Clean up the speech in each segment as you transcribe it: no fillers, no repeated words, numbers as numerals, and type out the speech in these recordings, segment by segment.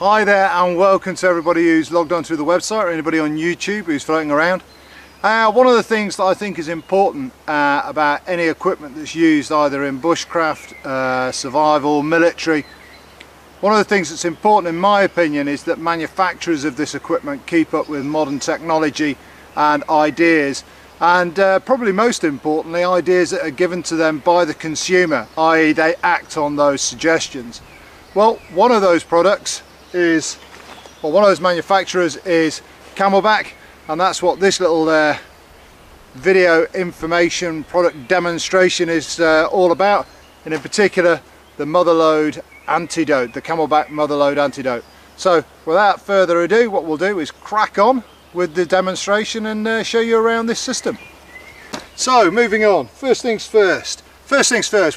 Hi there and welcome to everybody who's logged on through the website or anybody on YouTube who's floating around. One of the things that I think is important about any equipment that's used either in bushcraft, survival, military, one of the things that's important in my opinion is that manufacturers of this equipment keep up with modern technology and ideas, and probably most importantly ideas that are given to them by the consumer, i.e. they act on those suggestions. Well, one of those products is, well, one of those manufacturers is Camelbak, and that's what this little video information product demonstration is all about, and in particular the Motherlode Antidote, the Camelbak Motherlode Antidote. So without further ado, what we'll do is crack on with the demonstration and show you around this system. So moving on, first things first,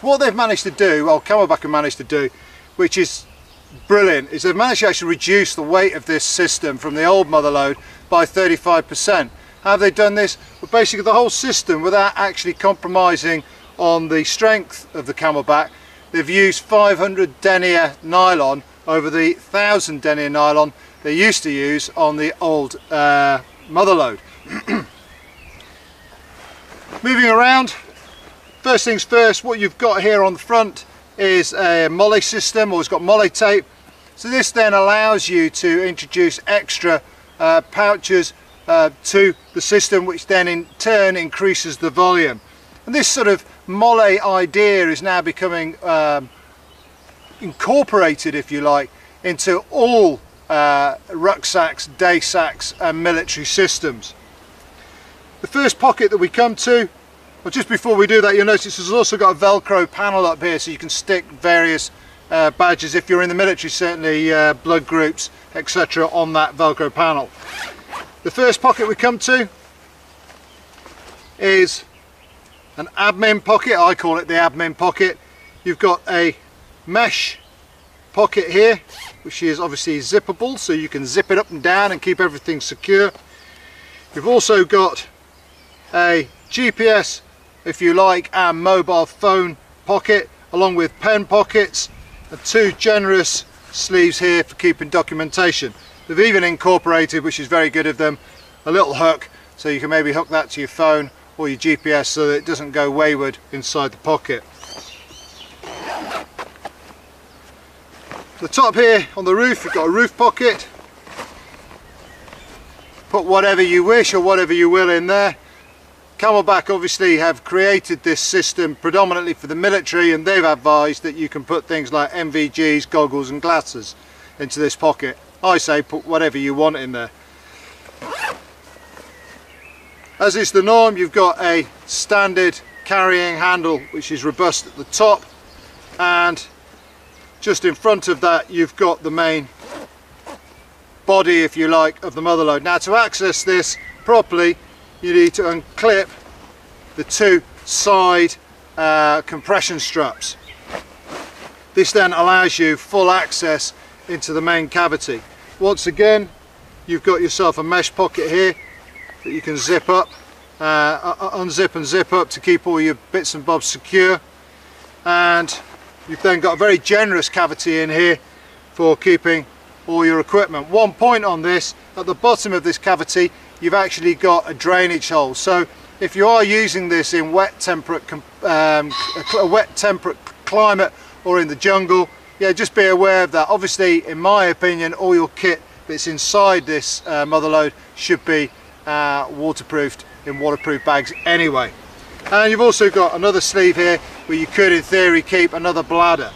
what they've managed to do, well, Camelbak have managed to do, which is brilliant, is they've managed to actually reduce the weight of this system from the old Motherlode by 35%. How have they done this? Well, basically the whole system, without actually compromising on the strength of the Camelbak, they've used 500 denier nylon over the 1000 denier nylon they used to use on the old Motherlode. Moving around, first things first, what you've got here on the front is a molle system, or it's got molle tape. So this then allows you to introduce extra pouches to the system, which then in turn increases the volume. And this sort of molle idea is now becoming incorporated, if you like, into all rucksacks, day sacks and military systems. The first pocket that we come to, well, just before we do that, you'll notice there's also got a Velcro panel up here, so you can stick various badges, if you're in the military, certainly blood groups, etc., on that Velcro panel. The first pocket we come to is an admin pocket. I call it the admin pocket. You've got a mesh pocket here, which is obviously zippable, so you can zip it up and down and keep everything secure. You've also got a GPS, if you like, and mobile phone pocket, along with pen pockets, and two generous sleeves here for keeping documentation. They've even incorporated, which is very good of them, a little hook, so you can maybe hook that to your phone or your GPS so that it doesn't go wayward inside the pocket. The top here on the roof, you've got a roof pocket. Put whatever you wish or whatever you will in there. Camelbak obviously have created this system predominantly for the military, and they've advised that you can put things like NVGs, goggles and glasses into this pocket. I say put whatever you want in there. As is the norm, you've got a standard carrying handle which is robust at the top, and just in front of that you've got the main body, if you like, of the Motherlode. Now, to access this properly, you need to unclip the two side compression straps. This then allows you full access into the main cavity. Once again, you've got yourself a mesh pocket here that you can zip up, unzip and zip up to keep all your bits and bobs secure, and you've then got a very generous cavity in here for keeping all your equipment. One point on this, at the bottom of this cavity you've actually got a drainage hole, so if you are using this in wet temperate climate or in the jungle, yeah, just be aware of that. Obviously, in my opinion, all your kit that's inside this Motherlode should be waterproofed in waterproof bags anyway. And you've also got another sleeve here where you could in theory keep another bladder.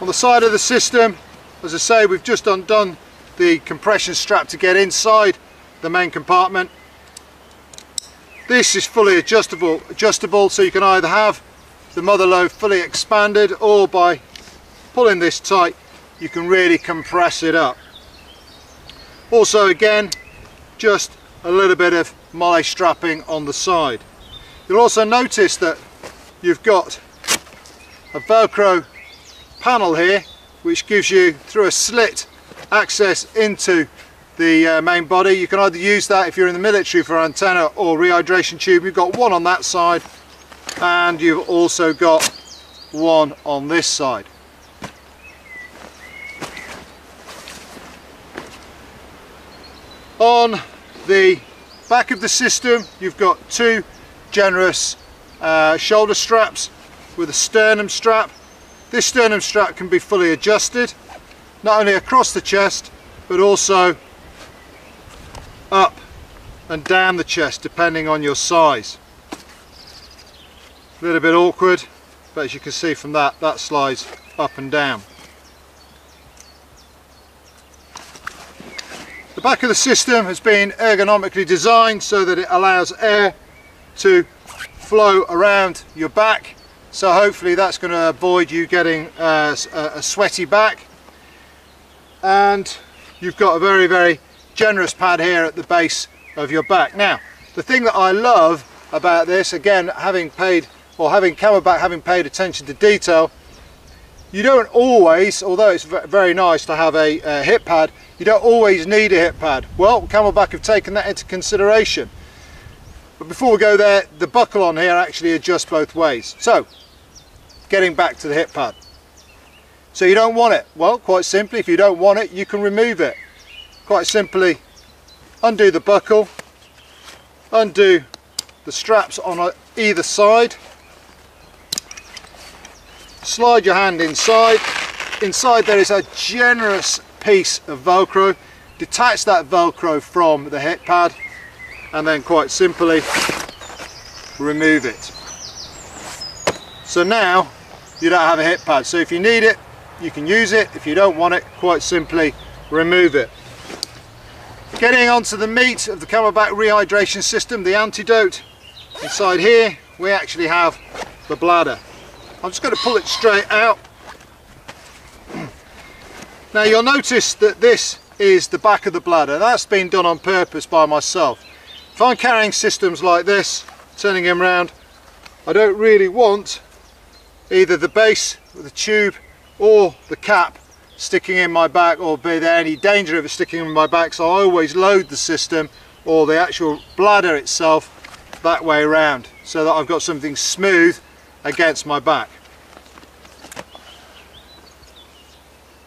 On the side of the system, as I say, we've just undone the compression strap to get inside the main compartment. This is fully adjustable, so you can either have the Motherlode fully expanded, or by pulling this tight you can really compress it up. Also, again, just a little bit of molle strapping on the side. You'll also notice that you've got a Velcro panel here which gives you, through a slit, access into the main body. You can either use that if you're in the military for antenna or rehydration tube. You've got one on that side, and you've also got one on this side. On the back of the system you've got two generous shoulder straps with a sternum strap. This sternum strap can be fully adjusted, not only across the chest but also up and down the chest depending on your size. A little bit awkward, but as you can see from that, that slides up and down. The back of the system has been ergonomically designed so that it allows air to flow around your back, so hopefully that's going to avoid you getting a sweaty back. And you've got a very, very generous pad here at the base of your back. Now, the thing that I love about this, again, having Camelbak having paid attention to detail, you don't always, although it's very nice to have a hip pad, you don't always need a hip pad. Well, Camelbak have taken that into consideration. But before we go there, the buckle on here actually adjusts both ways. So, getting back to the hip pad. So you don't want it? Well, quite simply, if you don't want it, you can remove it. Quite simply, undo the buckle, undo the straps on either side, slide your hand inside. Inside there is a generous piece of Velcro. Detach that Velcro from the hip pad and then quite simply remove it. So now you don't have a hip pad. So if you need it, you can use it. If you don't want it, quite simply remove it. Getting onto the meat of the Camelbak rehydration system, the Antidote. Inside here we actually have the bladder. I'm just going to pull it straight out. Now you'll notice that this is the back of the bladder. That's been done on purpose by myself. If I'm carrying systems like this, turning them around, I don't really want either the base of the tube or the cap sticking in my back, or be there any danger of it sticking in my back, so I always load the system or the actual bladder itself that way around so that I've got something smooth against my back.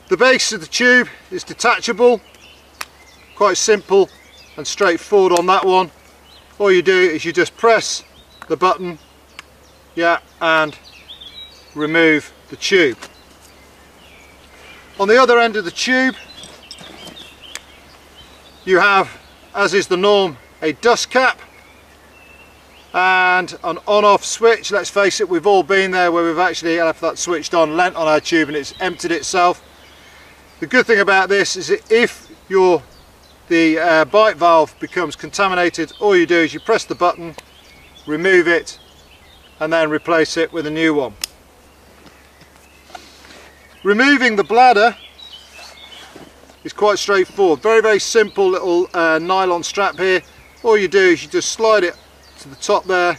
The base of the tube is detachable, quite simple and straightforward on that one. All you do is you just press the button, yeah, and remove the tube. On the other end of the tube you have, as is the norm, a dust cap and an on-off switch. Let's face it, we've all been there where we've actually left that switched on, lent on our tube, and it's emptied itself. The good thing about this is that if the bite valve becomes contaminated, all you do is you press the button, remove it, and then replace it with a new one. Removing the bladder is quite straightforward. Very, very simple little nylon strap here. All you do is you just slide it to the top there.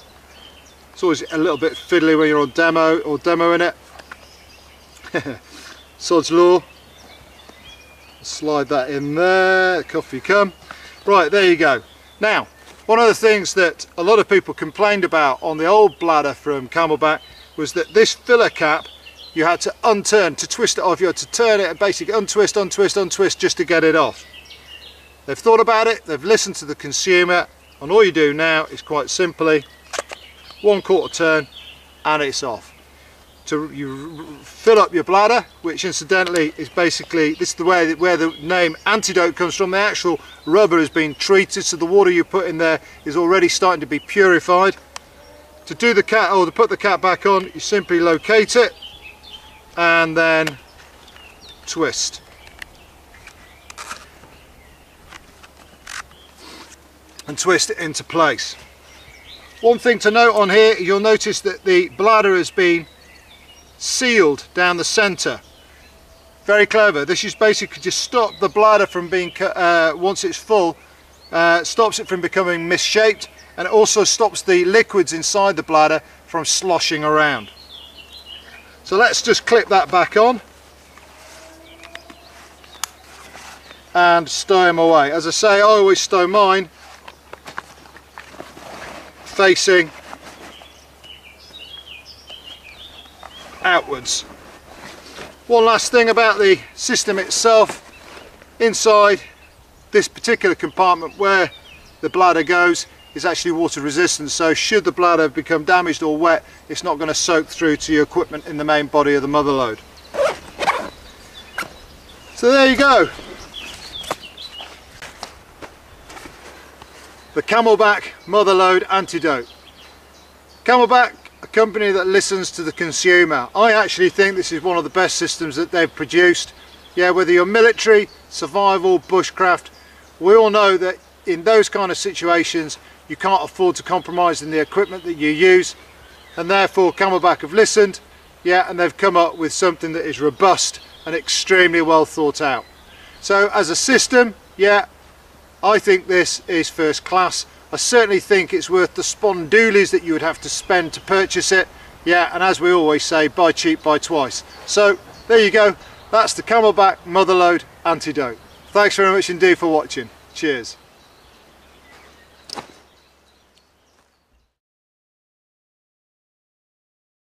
It's always a little bit fiddly when you're on demo or demoing it. Sod's law. Slide that in there, off you come. Right, there you go. Now, one of the things that a lot of people complained about on the old bladder from Camelbak was that this filler cap, you had to unturn, to twist it off, you had to turn it and basically untwist, untwist, untwist just to get it off. They've thought about it, they've listened to the consumer, and all you do now is quite simply 1/4 turn and it's off. You fill up your bladder, which incidentally is basically, this is the way where the name Antidote comes from. The actual rubber has been treated, so the water you put in there is already starting to be purified. To do the cap, or to put the cap back on, you simply locate it and then twist. And twist it into place. One thing to note on here, you'll notice that the bladder has been sealed down the center. Very clever. This is basically just stop the bladder from being, once it's full, stops it from becoming misshaped, and it also stops the liquids inside the bladder from sloshing around. So let's just clip that back on and stow them away. As I say, I always stow mine facing outwards. One last thing about the system itself. Inside this particular compartment where the bladder goes is actually water resistant, so should the bladder become damaged or wet, it's not going to soak through to your equipment in the main body of the Motherlode. So there you go. The Camelbak Motherlode Antidote. Camelbak, a company that listens to the consumer. I actually think this is one of the best systems that they've produced. Yeah, whether you're military, survival, bushcraft, we all know that in those kind of situations you can't afford to compromise in the equipment that you use, and therefore Camelbak have listened, yeah, and they've come up with something that is robust and extremely well thought out. So as a system, yeah, I think this is first class. I certainly think it's worth the spondoolies that you would have to spend to purchase it. Yeah, and as we always say, buy cheap, buy twice. So there you go. That's the Camelbak Motherlode Antidote. Thanks very much indeed for watching. Cheers.